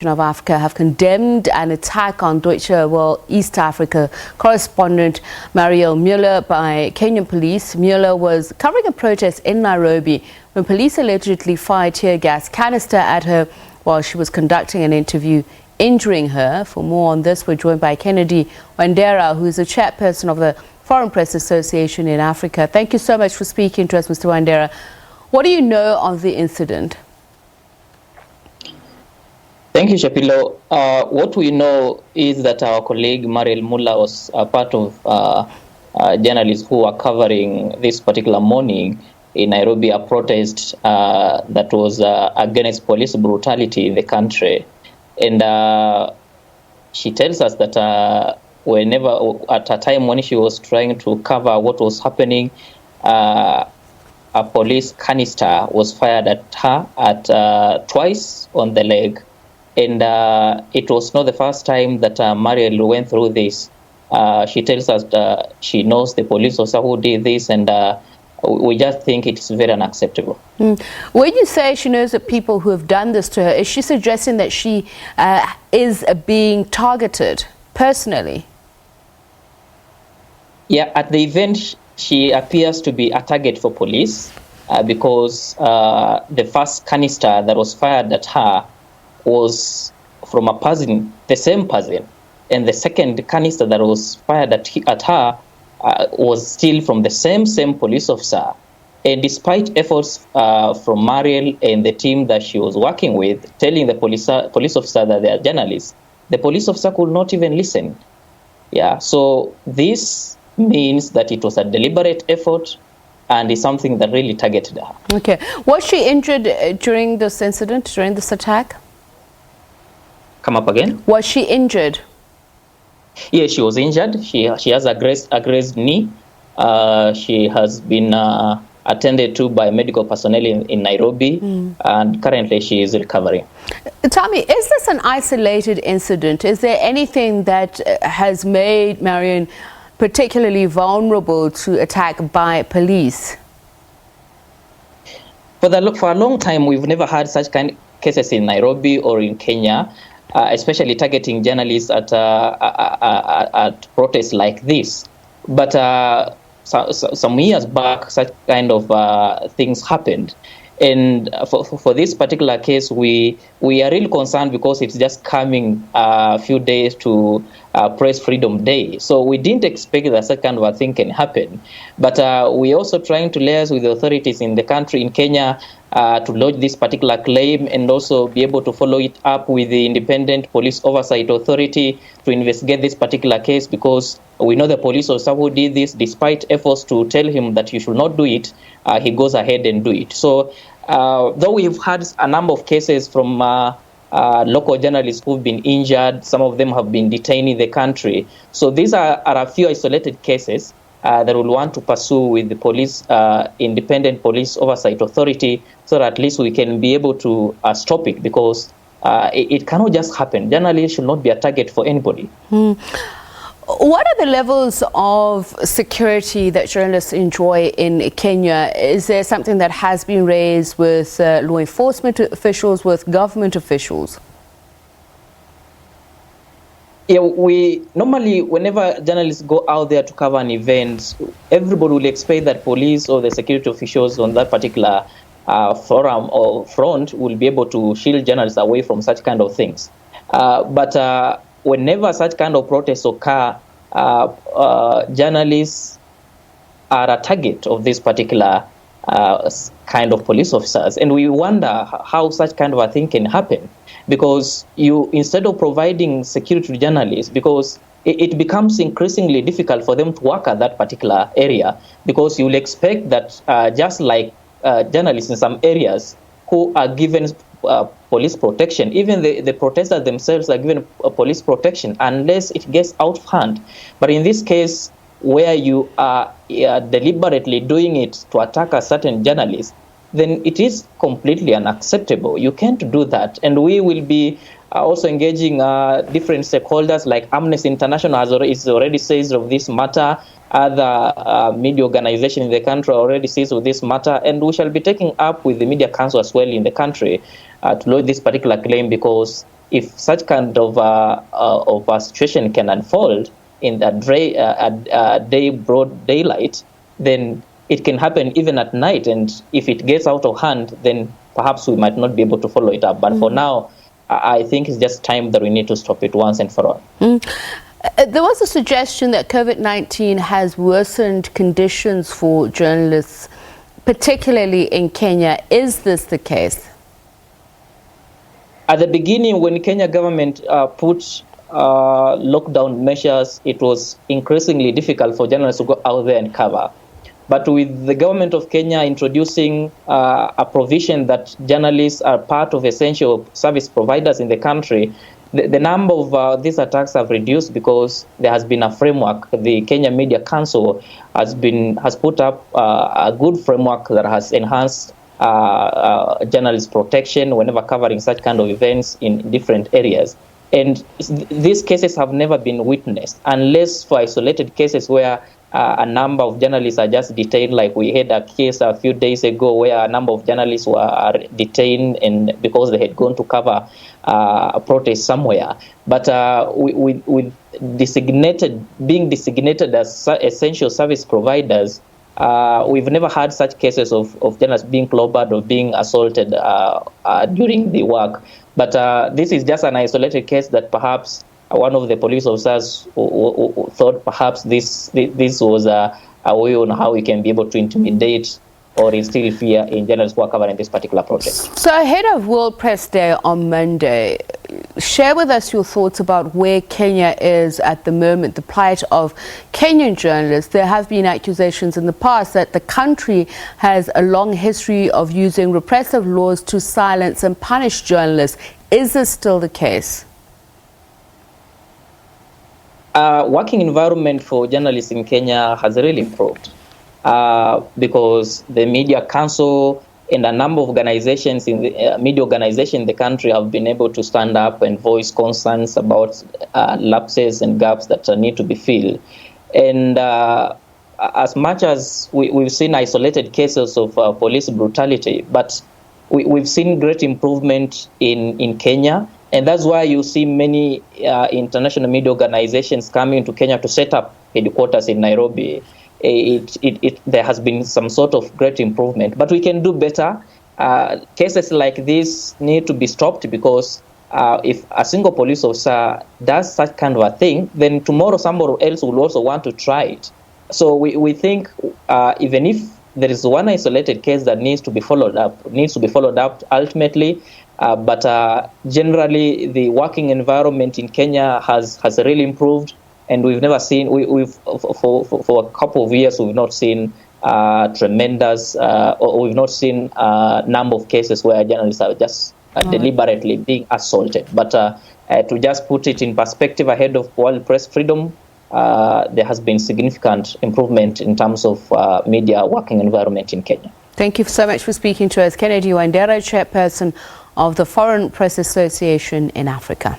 of Africa have condemned an attack on Deutsche Welle East Africa correspondent Mariel Muller by Kenyan Police. Muller was covering a protest in Nairobi when police allegedly fired tear gas canister at her while she was conducting an interview, injuring her. For more on this, we're joined by Kennedy Wandera, who is the chairperson of the Foreign Press Association in Africa. Thank you so much for speaking to us, Mr. Wandera. What do you know of the incident? Thank you, Shapilo. What we know is that our colleague Mariel Muller was part of journalists who were covering this particular morning in Nairobi, a protest that was against police brutality in the country. And she tells us that whenever, at a time when she was trying to cover what was happening, a police canister was fired at her twice on the leg. And it was not the first time that Mariel went through this. She tells us that she knows the police officer who did this, and we just think it's very unacceptable. When you say she knows the people who have done this to her, is she suggesting that she is being targeted personally? Yeah, at the event, she appears to be a target for police because the first canister that was fired at her was from a person, the same person, and the second canister that was fired at her was still from the same police officer. And despite efforts from Mariel and the team that she was working with, telling the police officer that they are journalists, the police officer could not even listen. Yeah, so this means that it was a deliberate effort and is something that really targeted her. Okay. Was she injured during this incident, during this attack? Come up again? Was she injured? Yes, she was injured. She has a grazed knee. She has been attended to by medical personnel in Nairobi, and currently she is recovering. Tell me, is this an isolated incident? Is there anything that has made Mariel particularly vulnerable to attack by police? For a long time, we've never had such kind of cases in Nairobi or in Kenya, especially targeting journalists at protests like this. But some years back, such kind of things happened. And for this particular case, we are really concerned because it's just coming a few days to Press Freedom Day. So we didn't expect that such kind of a thing can happen. But we're also trying to liaise with the authorities in the country, in Kenya, to lodge this particular claim and also be able to follow it up with the Independent Police Oversight Authority to investigate this particular case, because we know the police officer who did this, despite efforts to tell him that you should not do it, he goes ahead and do it. So though we've had a number of cases from local journalists who've been injured, some of them have been detained in the country. So these are a few isolated cases that we'll want to pursue with the police, Independent Police Oversight Authority, so that at least we can be able to stop it, because it cannot just happen. Journalists should not be a target for anybody. What are the levels of security that journalists enjoy in Kenya? Is there something that has been raised with law enforcement officials, with government officials? Yeah, we normally, whenever journalists go out there to cover an event, everybody will expect that police or the security officials on that particular forum or front will be able to shield journalists away from such kind of things. But whenever such kind of protests occur, journalists are a target of this particular kind of police officers. And we wonder how such kind of a thing can happen, because instead of providing security to journalists, because it becomes increasingly difficult for them to work at that particular area, because you'll expect that just like journalists in some areas who are given police protection, even the protesters themselves are given police protection unless it gets out of hand. But in this case, where you are deliberately doing it to attack a certain journalist, then it is completely unacceptable. You can't do that. And we will be also engaging different stakeholders like Amnesty International is already says of this matter. Other media organizations in the country already says of this matter. And we shall be taking up with the Media Council as well in the country to lodge this particular claim, because if such kind of a situation can unfold in the broad daylight, then it can happen even at night. And if it gets out of hand, then perhaps we might not be able to follow it up. But for now, I think it's just time that we need to stop it once and for all. There was a suggestion that COVID-19 has worsened conditions for journalists, particularly in Kenya. Is this the case? At the beginning, when Kenya government put lockdown measures, it was increasingly difficult for journalists to go out there and cover. But with the government of Kenya introducing a provision that journalists are part of essential service providers in the country, the number of these attacks have reduced because there has been a framework. The Kenya Media Council has put up a good framework that has enhanced journalist protection whenever covering such kind of events in different areas. And these cases have never been witnessed, unless for isolated cases where a number of journalists are just detained. Like we had a case a few days ago where a number of journalists were detained and because they had gone to cover a protest somewhere. But with being designated as essential service providers, we've never had such cases of journalists being clobbered or being assaulted during the work. But this is just an isolated case that perhaps one of the police officers thought perhaps this was a way on how we can be able to intimidate or instill fear in journalists who are covering this particular project. So ahead of World Press Day on Monday, share with us your thoughts about where Kenya is at the moment, the plight of Kenyan journalists. There have been accusations in the past that the country has a long history of using repressive laws to silence and punish journalists. Is this still the case? Working environment for journalists in Kenya has really improved because the Media Council and a number of organizations in the media organizations in the country have been able to stand up and voice concerns about lapses and gaps that need to be filled. And as much as we've seen isolated cases of police brutality, but we've seen great improvement in Kenya. And that's why you see many international media organizations coming to Kenya to set up headquarters in Nairobi. There has been some sort of great improvement, but we can do better. Cases like this need to be stopped because if a single police officer does such kind of a thing, then tomorrow somebody else will also want to try it. So we think even if there is one isolated case that needs to be followed up ultimately. But generally, the working environment in Kenya has really improved, and we've never seen for a couple of years we've not seen tremendous or we've not seen a number of cases where journalists are just deliberately being assaulted. But to just put it in perspective, ahead of World Press Freedom, there has been significant improvement in terms of media working environment in Kenya. Thank you so much for speaking to us. Kennedy Wandera, chairperson of the Foreign Press Association in Africa.